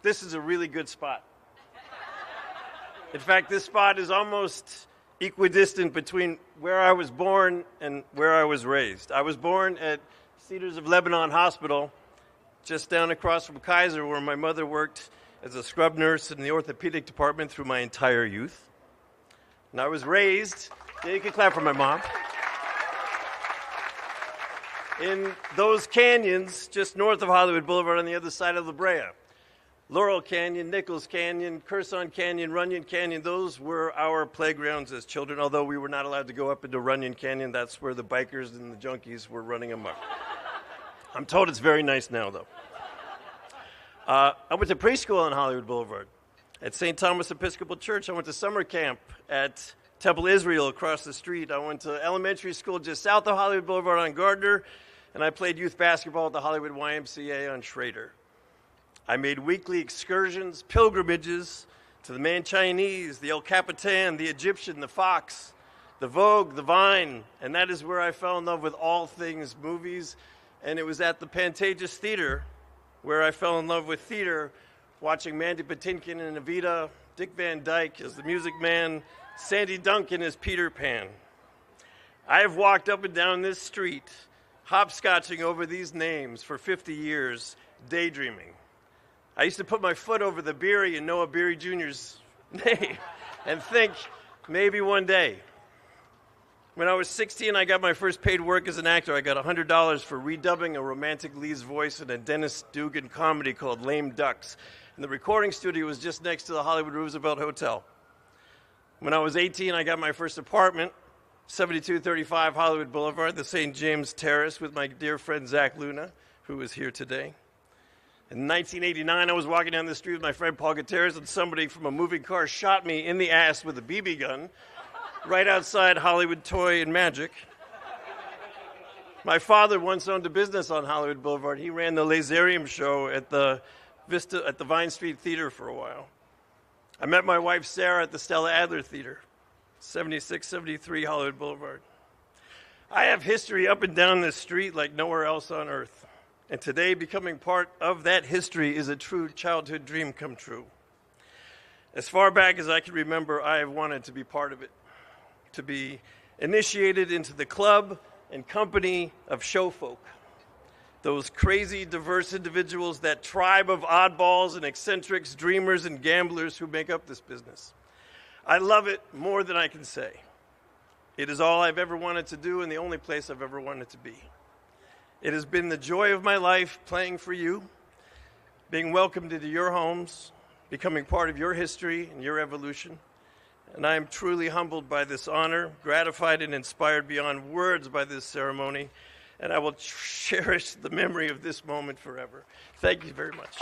this is a really good spot. In fact, this spot is almost equidistant between where I was born and where I was raised. I was born at Cedars of Lebanon Hospital, just down across from Kaiser, where my mother worked as a scrub nurse in the orthopedic department through my entire youth. And I was raised, yeah, you can clap for my mom, in those canyons just north of Hollywood Boulevard on the other side of La Brea. Laurel Canyon, Nichols Canyon, Curson Canyon, Runyon Canyon, those were our playgrounds as children, although we were not allowed to go up into Runyon Canyon. That's where the bikers and the junkies were running amok. I'm told it's very nice now, though. I went to preschool on Hollywood Boulevard at St. Thomas Episcopal Church. I went to summer camp at Temple Israel across the street. I went to elementary school just south of Hollywood Boulevard on Gardner, and I played youth basketball at the Hollywood YMCA on Schrader. I made weekly excursions, pilgrimages to the Manchinese, the El Capitan, the Egyptian, the Fox, the Vogue, the Vine, and that is where I fell in love with all things movies. And it was at the Pantages Theater where I fell in love with theater, watching Mandy Patinkin and Evita, Dick Van Dyke as the Music Man, Sandy Duncan as Peter Pan. I have walked up and down this street, hopscotching over these names for 50 years, daydreaming. I used to put my foot over the Beery and Noah Beery Jr.'s name and think, maybe one day. When I was 16, I got my first paid work as an actor. I got $100 for redubbing a romantic lead's voice in a Dennis Dugan comedy called Lame Ducks. And the recording studio was just next to the Hollywood Roosevelt Hotel. When I was 18, I got my first apartment, 7235 Hollywood Boulevard, the St. James Terrace, with my dear friend Zach Luna, who is here today. In 1989, I was walking down the street with my friend Paul Gutierrez, and somebody from a moving car shot me in the ass with a BB gun right outside Hollywood Toy and Magic. My father once owned a business on Hollywood Boulevard. He ran the Laserium show at the Vine Street Theater for a while. I met my wife Sarah at the Stella Adler Theater, 7673 Hollywood Boulevard. I have history up and down this street like nowhere else on earth. And today, becoming part of that history is a true childhood dream come true. As far back as I can remember, I have wanted to be part of it, to be initiated into the club and company of showfolk, those crazy, diverse individuals, that tribe of oddballs and eccentrics, dreamers and gamblers who make up this business. I love it more than I can say. It is all I've ever wanted to do and the only place I've ever wanted to be. It has been the joy of my life playing for you, being welcomed into your homes, becoming part of your history and your evolution. And I am truly humbled by this honor, gratified and inspired beyond words by this ceremony, and I will cherish the memory of this moment forever. Thank you very much.